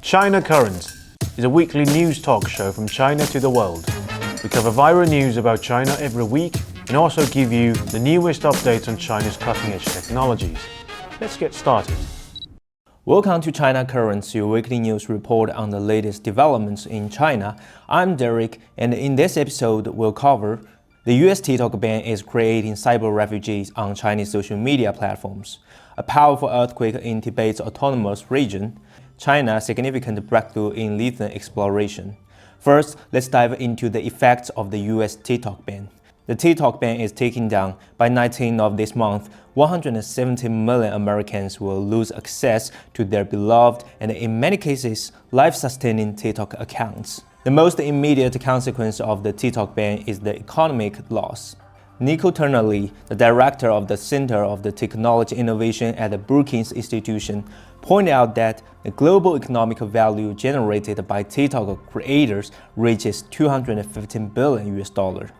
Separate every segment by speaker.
Speaker 1: China Current is a weekly news talk show from China to the world. We cover viral news about China every week and also give you the newest updates on China's cutting-edge technologies. Let's get started.
Speaker 2: Welcome to China Currents, your weekly news report on the latest developments in China. I'm Derek, and in this episode, we'll cover the US TikTok ban is creating cyber refugees on Chinese social media platforms, a powerful earthquake in Tibet's autonomous region, China's significant breakthrough in lithium exploration. First, let's dive into the effects of the US TikTok ban. The TikTok ban is taken down. By 19th of this month, 170 million Americans will lose access to their beloved and, in many cases, life-sustaining TikTok accounts. The most immediate consequence of the TikTok ban is the economic loss. Nico Turner-Lee, the director of the Center of the Technology Innovation at the Brookings Institution, pointed out that the global economic value generated by TikTok creators reaches $215 billion.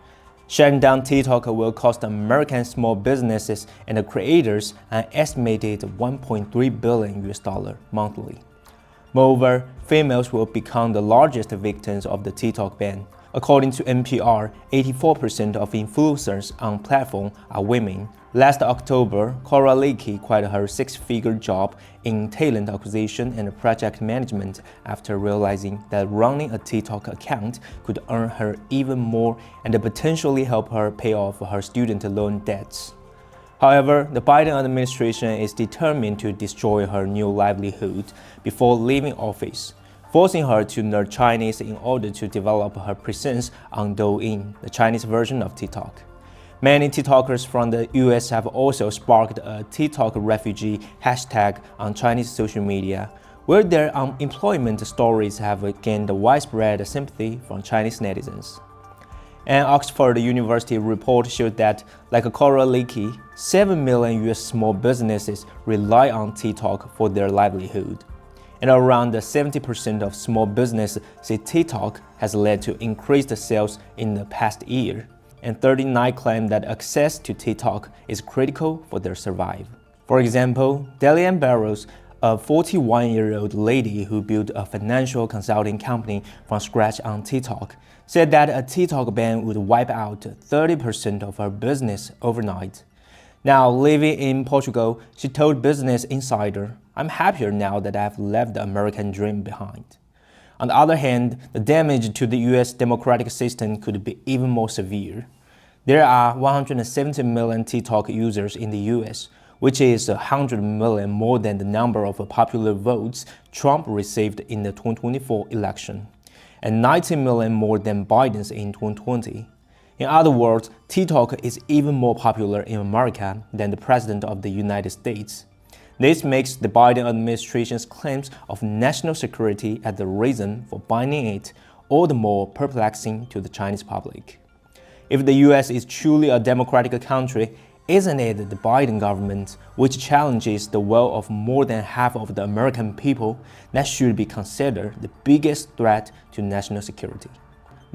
Speaker 2: Shutting down TikTok will cost American small businesses and creators an estimated $1.3 billion monthly. Moreover, females will become the largest victims of the TikTok ban. According to NPR, 84% of influencers on platform are women. Last October, Cora Leakey quit her six-figure job in talent acquisition and project management after realizing that running a TikTok account could earn her even more and potentially help her pay off her student loan debts. However, the Biden administration is determined to destroy her new livelihood before leaving office, forcing her to learn Chinese in order to develop her presence on Douyin, the Chinese version of TikTok. Many TikTokers from the US have also sparked a TikTok refugee hashtag on Chinese social media, where their unemployment stories have gained widespread sympathy from Chinese netizens. An Oxford University report showed that, like Cora Leakey, 7 million US small businesses rely on TikTok for their livelihood. And around 70% of small businesses say TikTok has led to increased sales in the past year, and 39 claim that access to TikTok is critical for their survival. For example, Delian Barrows, a 41-year-old lady who built a financial consulting company from scratch on TikTok, said that a TikTok ban would wipe out 30% of her business overnight. Now, living in Portugal, she told Business Insider, "I'm happier now that I've left the American dream behind." On the other hand, the damage to the US democratic system could be even more severe. There are 170 million TikTok users in the US, which is 100 million more than the number of popular votes Trump received in the 2024 election, and 90 million more than Biden's in 2020. In other words, TikTok is even more popular in America than the President of the United States. This makes the Biden administration's claims of national security as the reason for banning it all the more perplexing to the Chinese public. If the US is truly a democratic country, isn't it the Biden government, which challenges the will of more than half of the American people, that should be considered the biggest threat to national security?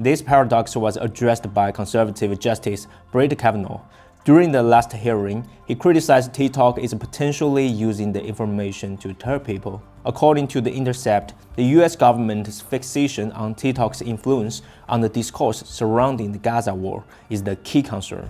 Speaker 2: This paradox was addressed by conservative Justice Brett Kavanaugh. During the last hearing, he criticized TikTok is potentially using the information to deter people. According to The Intercept, the US government's fixation on TikTok's influence on the discourse surrounding the Gaza war is the key concern.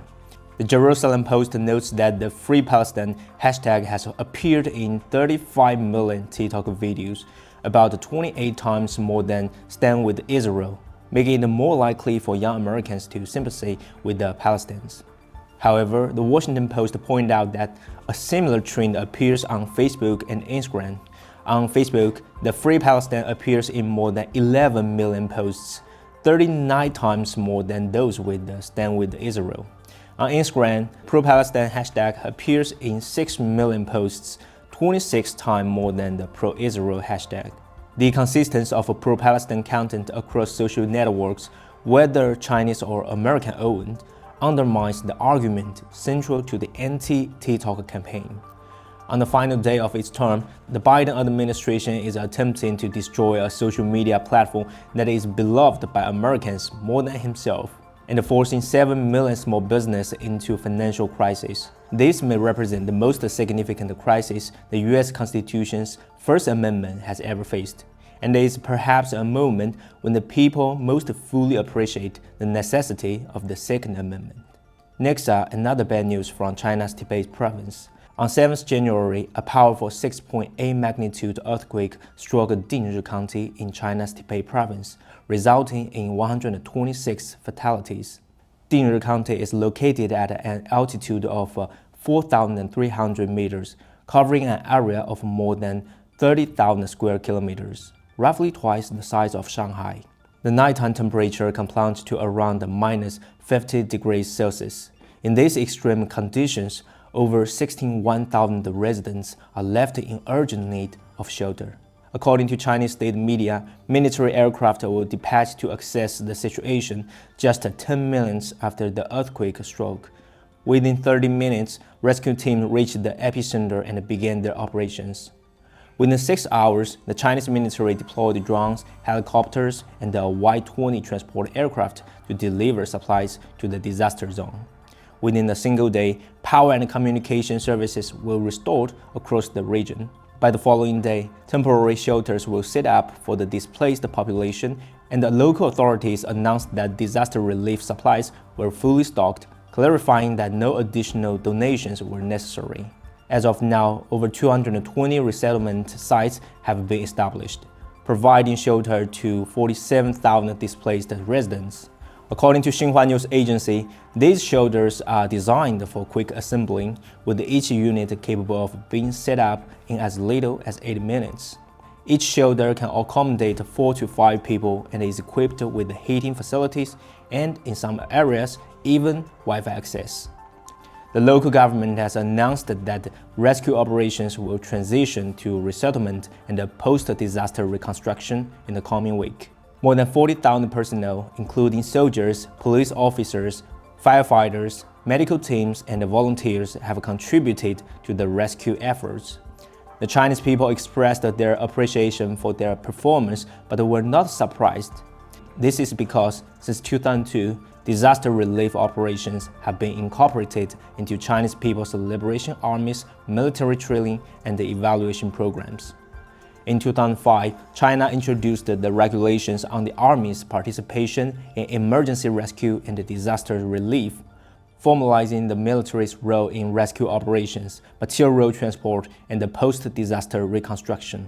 Speaker 2: The Jerusalem Post notes that the Free Palestine hashtag has appeared in 35 million TikTok videos, about 28 times more than Stand with Israel, making it more likely for young Americans to sympathize with the Palestinians. However, the Washington Post pointed out that a similar trend appears on Facebook and Instagram. On Facebook, the Free Palestine appears in more than 11 million posts, 39 times more than those with the Stand with Israel. On Instagram, pro-Palestine hashtag appears in 6 million posts, 26 times more than the pro-Israel hashtag. The consistency of pro-Palestine content across social networks, whether Chinese or American-owned, undermines the argument central to the anti-TikTok campaign. On the final day of its term, the Biden administration is attempting to destroy a social media platform that is beloved by Americans more than himself, and forcing 7 million small businesses into financial crisis. This may represent the most significant crisis the US Constitution's First Amendment has ever faced, and it is perhaps a moment when the people most fully appreciate the necessity of the Second Amendment. Next up, another bad news from China's Tibet province. On 7th January, a powerful 6.8 magnitude earthquake struck Dinri County in China's Tibet province, resulting in 126 fatalities. Dinri County is located at an altitude of 4,300 meters, covering an area of more than 30,000 square kilometers, roughly twice the size of Shanghai. The nighttime temperature can plunge to around minus 50 degrees Celsius. In these extreme conditions, over 61,000 residents are left in urgent need of shelter. According to Chinese state media, military aircraft will dispatch to assess the situation just 10 minutes after the earthquake struck. Within 30 minutes, rescue teams reached the epicenter and began their operations. Within 6 hours, the Chinese military deployed drones, helicopters, and a Y-20 transport aircraft to deliver supplies to the disaster zone. Within a single day, power and communication services were restored across the region. By the following day, temporary shelters were set up for the displaced population, and the local authorities announced that disaster relief supplies were fully stocked, clarifying that no additional donations were necessary. As of now, over 220 resettlement sites have been established, providing shelter to 47,000 displaced residents. According to Xinhua News Agency, these shelters are designed for quick assembling, with each unit capable of being set up in as little as 8 minutes. Each shelter can accommodate 4 to 5 people and is equipped with heating facilities and, in some areas, even Wi-Fi access. The local government has announced that rescue operations will transition to resettlement and post-disaster reconstruction in the coming week. More than 40,000 personnel, including soldiers, police officers, firefighters, medical teams, and volunteers, have contributed to the rescue efforts. The Chinese people expressed their appreciation for their performance, but were not surprised. This is because, since 2002, disaster relief operations have been incorporated into Chinese People's Liberation Army's military training and evaluation programs. In 2005, China introduced the regulations on the Army's participation in emergency rescue and disaster relief, formalizing the military's role in rescue operations, material transport, and post-disaster reconstruction.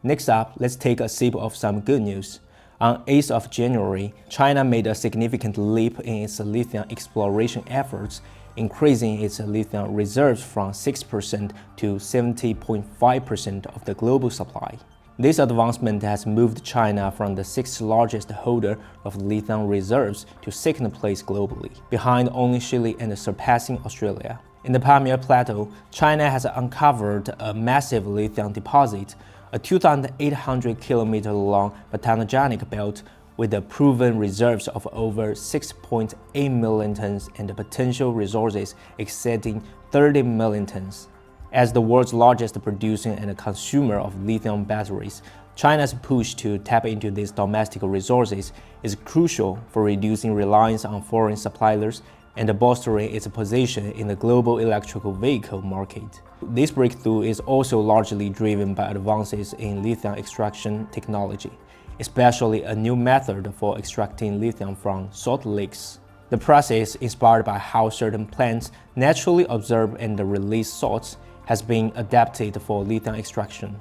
Speaker 2: Next up, let's take a sip of some good news. On 8th of January, China made a significant leap in its lithium exploration efforts, increasing its lithium reserves from 6% to 70.5% of the global supply. This advancement has moved China from the 6th largest holder of lithium reserves to 2nd place globally, behind only Chile and surpassing Australia. In the Pamir Plateau, China has uncovered a massive lithium deposit, a 2,800 km long botanic belt with the proven reserves of over 6.8 million tons and the potential resources exceeding 30 million tons. As the world's largest producer and consumer of lithium batteries, China's push to tap into these domestic resources is crucial for reducing reliance on foreign suppliers and bolstering its position in the global electrical vehicle market. This breakthrough is also largely driven by advances in lithium extraction technology, especially a new method for extracting lithium from salt lakes. The process, inspired by how certain plants naturally absorb and release salts, has been adapted for lithium extraction.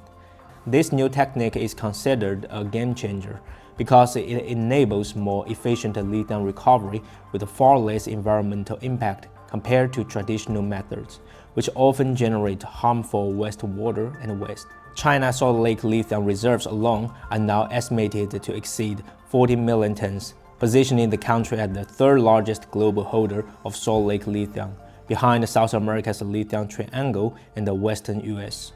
Speaker 2: This new technique is considered a game changer because it enables more efficient lithium recovery with far less environmental impact compared to traditional methods, which often generate harmful wastewater and waste. China's Salt Lake lithium reserves alone are now estimated to exceed 40 million tons, positioning the country as the 3rd largest global holder of Salt Lake lithium, behind South America's Lithium Triangle and the Western US.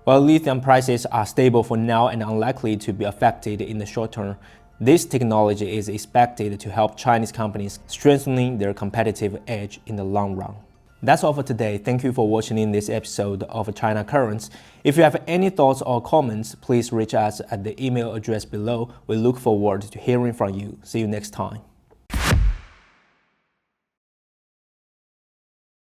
Speaker 2: While lithium prices are stable for now and unlikely to be affected in the short term, this technology is expected to help Chinese companies strengthening their competitive edge in the long run. That's all for today. Thank you for watching this episode of China Currents. If you have any thoughts or comments, please reach us at the email address below. We look forward to hearing from you. See you next time.